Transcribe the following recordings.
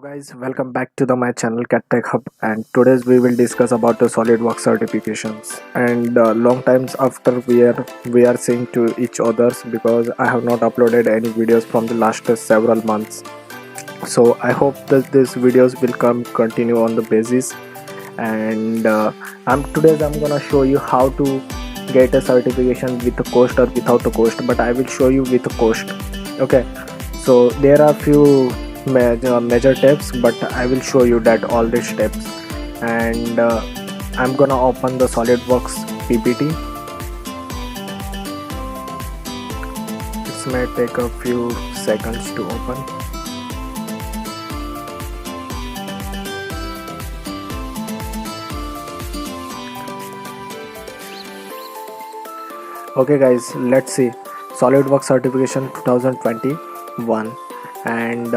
Guys, welcome back to my channel Cat Tech Hub, and today's we will discuss about the SolidWorks certifications. And long times after we are seeing to each others because I have not uploaded any videos from the last several months. So I hope that these videos will continue on the basis. And I'm gonna show you how to get a certification with a cost or without a cost, but I will show you with a cost. Okay, so there are few major steps, but I will show you that all the steps. And I'm gonna open the SolidWorks PPT. It may take a few seconds to open. Okay guys, let's see SolidWorks certification 2021. And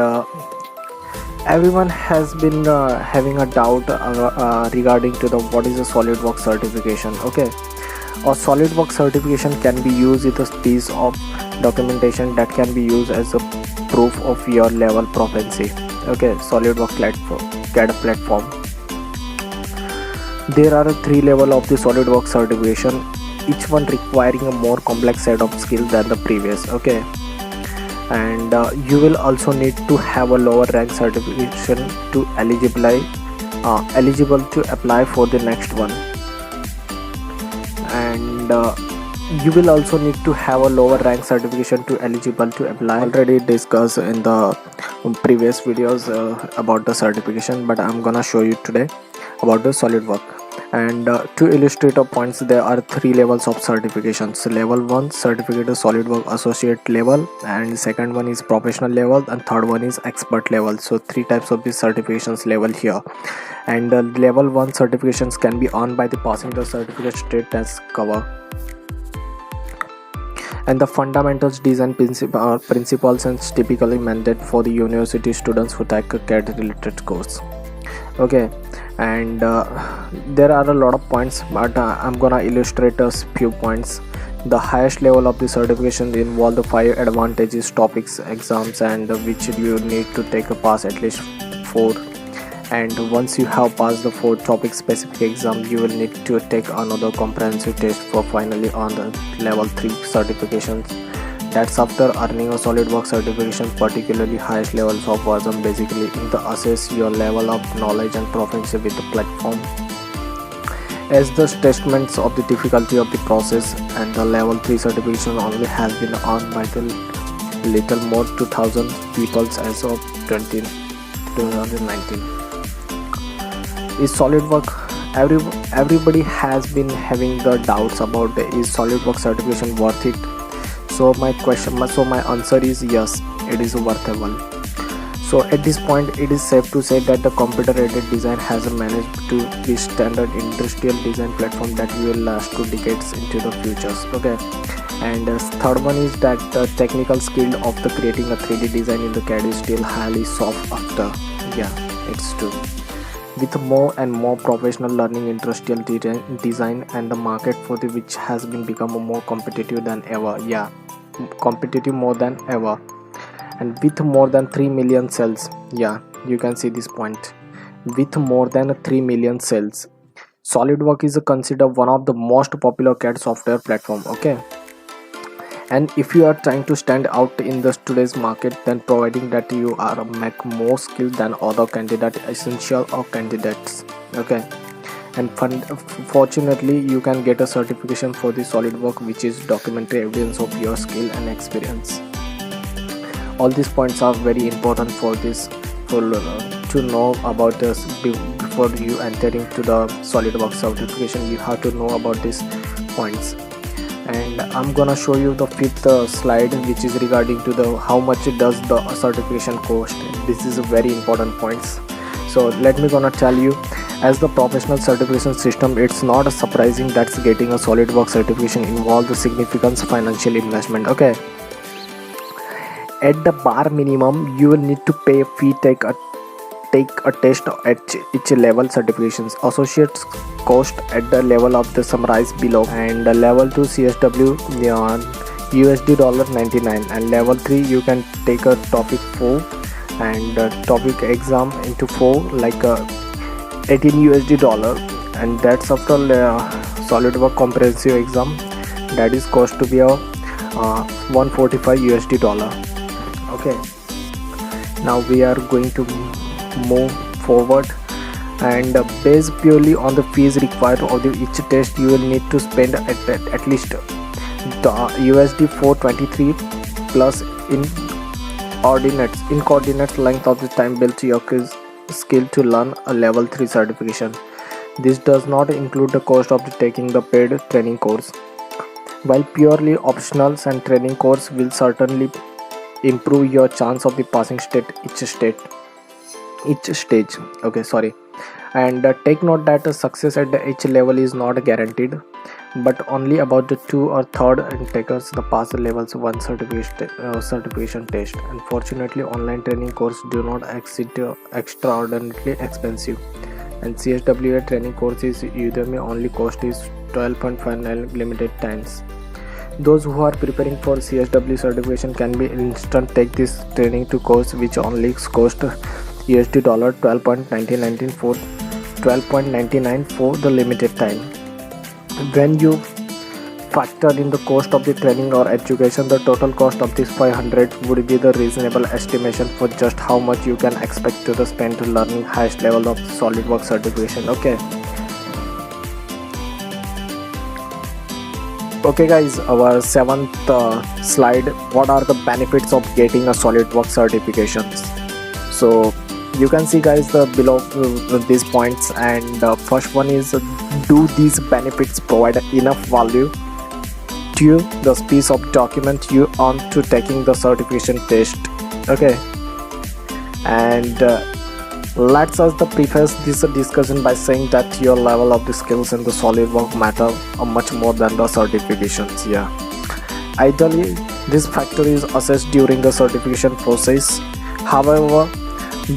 everyone has been having a doubt regarding to the what is a SolidWorks certification. Okay, a SolidWorks certification can be used with a piece of documentation that can be used as a proof of your level proficiency. Okay, SolidWorks CAD platform. There are three levels of the SolidWorks certification, each one requiring a more complex set of skills than the previous. Okay, and you will also need to have a lower rank certification to eligible to apply for the next one. And you will also need to have a lower rank certification to eligible to apply. Already discussed in the previous videos about the certification, but I'm gonna show you today about the SolidWorks. And to illustrate our points, there are three levels of certifications. Level 1 certificate is SolidWorks associate level, and second one is professional level, and third one is expert level. So three types of these certifications level here. And level 1 certifications can be earned by the passing the certificate state test cover. And the fundamentals design principles and typically mandate for the university students who take a CAD related course. Okay, and there are a lot of points, but I'm gonna illustrate a few points. The highest level of the certification involve the 5 advantages topics exams, and which you need to take a pass at least 4. And once you have passed the 4 topic specific exam, you will need to take another comprehensive test for finally on the level 3 certifications. That's after earning a SolidWorks certification. Particularly highest levels of version basically in the assess your level of knowledge and proficiency with the platform as the statements of the difficulty of the process. And the level 3 certification only has been earned by the little more 2000 people as of 2019. Is SolidWorks, everybody has been having the doubts about is SolidWorks certification worth it? So my answer is yes, it is worthwhile. So at this point it is safe to say that the computer aided design has managed to be standard industrial design platform that will last 2 decades into the futures. Okay, and third one is that the technical skill of the creating a 3D design in the CAD is still highly sought after. Yeah, it's true. With more and more professional learning industrial design, and the market for the which has been become more competitive than ever. Yeah, competitive more than ever, and with more than 3 million cells. Yeah, you can see this point. With more than 3 million cells, SolidWorks is considered one of the most popular CAD software platform. Okay, and if you are trying to stand out in the today's market, then providing that you are make more skilled than other candidates essential or candidates. Okay, and fortunately you can get a certification for the SolidWorks, which is documentary evidence of your skill and experience. All these points are very important for this to know about this. Before you entering to the SolidWorks certification, you have to know about these points. And I'm gonna show you the 5th slide, which is regarding to the how much does the certification cost. This is a very important points. So let me gonna tell you, as the professional certification system, it's not surprising that getting a SolidWorks certification involves a significant financial investment. Okay, at the bar minimum you will need to pay a fee, take a test at each level certifications. Associates cost at the level of the summarized below, and the level 2 CSW USD $99, and level 3 you can take a topic 4 and topic exam into 4 like 18 USD dollar, and that's after SolidWorks comprehensive exam, that is cost to be a 145 USD dollar. Okay, now we are going to move forward, and based purely on the fees required of each test, you will need to spend at least USD 423 plus in coordinates length of the time built your skill to learn a level 3 certification. This does not include the cost of taking the paid training course. While purely optionals and training course will certainly improve your chance of the passing each stage. Okay, sorry. And take note that success at each level is not guaranteed, but only about the 2 or 3rd takers the pass the levels 1 certification test. Unfortunately, online training courses do not exceed extraordinarily expensive, and CSWA training courses Udemy only cost is 12.59 limited times. Those who are preparing for CSW certification can be instant take this training to course which only cost USD dollar 12.99 for the limited time. When you factor in the cost of the training or education, the total cost of this 500 would be the reasonable estimation for just how much you can expect to spend learning highest level of SolidWorks certification. Okay guys, our 7th slide, what are the benefits of getting a SolidWorks certifications? So you can see guys the below these points, and first one is do these benefits provide enough value to the piece of document you earn to taking the certification test? Okay, and let's us preface this discussion by saying that your level of the skills in the SolidWorks matter much more than the certifications. Ideally this factor is assessed during the certification process. However,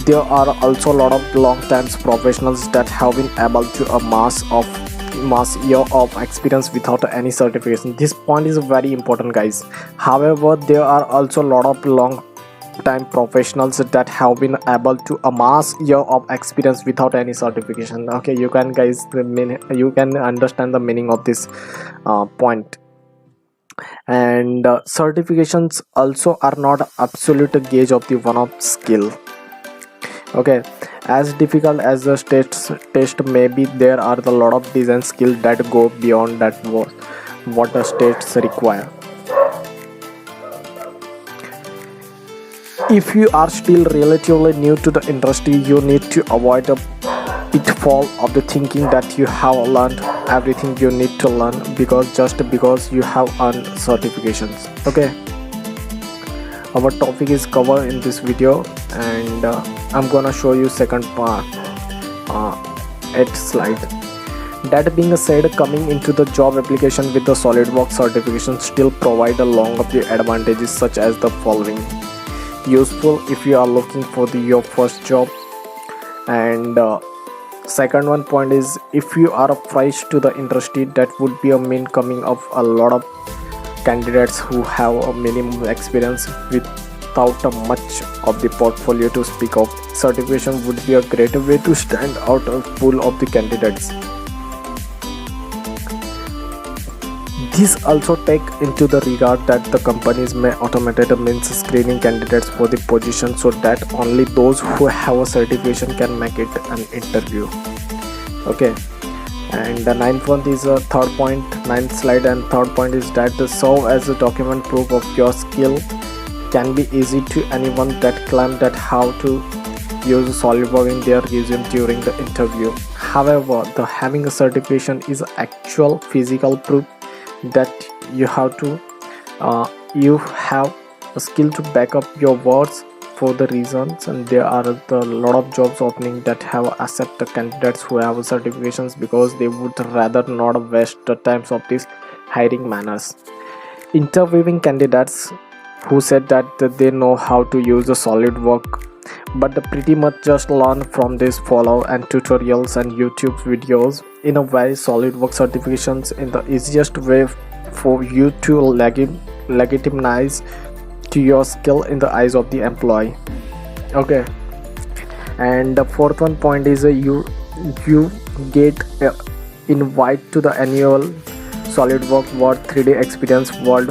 there are also a lot of long-time professionals that have been able to amass year of experience without any certification. This point is very important guys. However, there are also a lot of long-time professionals that have been able to amass year of experience without any certification. Okay, you can understand the meaning of this point. And certifications also are not absolute gauge of the one of skill. Okay, as difficult as the test may be, there are a lot of design skills that go beyond that what the tests require. If you are still relatively new to the industry, you need to avoid the pitfall of the thinking that you have learned everything you need to learn because you have earned certifications. Okay, our topic is covered in this video, and I'm gonna show you second part, 8th slide. That being said, coming into the job application with the SolidWorks certification still provide a long of the advantages such as the following. Useful if you are looking for your first job, and second one point is if you are fresh to the industry, that would be a mean coming of a lot of candidates who have a minimum experience without much of the portfolio to speak of. Certification would be a great way to stand out of pool of the candidates. This also take into the regard that the companies may automate means screening candidates for the position so that only those who have a certification can make it an interview. Okay, and the ninth one is a ninth slide, and third point is that the serve as a document proof of your skill can be easy to anyone that claim that how to use SolidWorks in their resume during the interview. However, the having a certification is actual physical proof that you have a skill to back up your words for the reasons, and there are a lot of jobs opening that have accept the candidates who have certifications because they would rather not waste the times of these hiring manners. Interviewing candidates who said that they know how to use the SolidWorks but pretty much just learn from this follow and tutorials and YouTube videos. In a way, SolidWorks certifications is the easiest way for you to legitimize to your skill in the eyes of the employee. Okay, and the fourth one point is you get invite to the annual SolidWorks World 3D Experience World.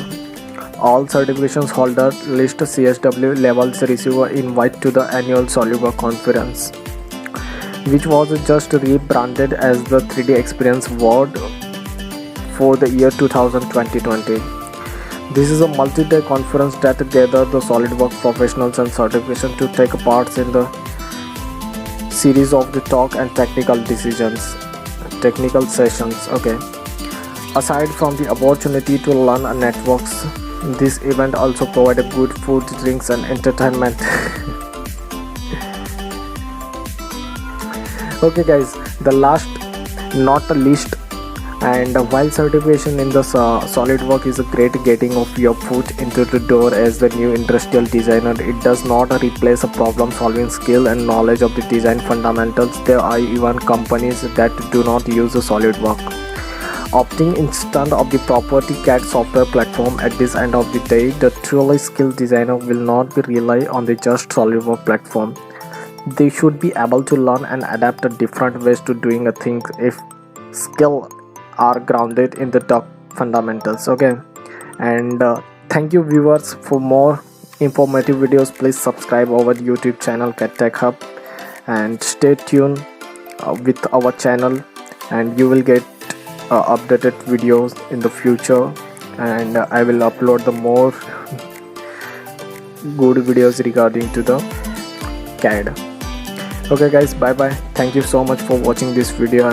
All certifications holder list CSW levels receive an invite to the annual SolidWorks conference, which was just rebranded as the 3D Experience World for the year 2020. This is a multi-day conference that gathers the SolidWorks professionals and certification to take part in the series of the talk and technical sessions. Okay, aside from the opportunity to learn and networks, this event also provided good food, drinks and entertainment. Okay guys, the last not the least, and while certification in the SolidWorks is a great getting of your foot into the door as the new industrial designer, it does not replace a problem solving skill and knowledge of the design fundamentals. There are even companies that do not use the SolidWorks, opting instead of the property CAD software platform. At this end of the day, the truly skilled designer will not be rely on the just SolidWorks platform. They should be able to learn and adapt the different ways to doing a thing if skill are grounded in the top fundamentals. Okay, and thank you viewers. For more informative videos, please subscribe our YouTube channel CAD Tech Hub and stay tuned with our channel, and you will get updated videos in the future, and I will upload the more good videos regarding to the CAD. Okay guys, bye bye. Thank you so much for watching this video, and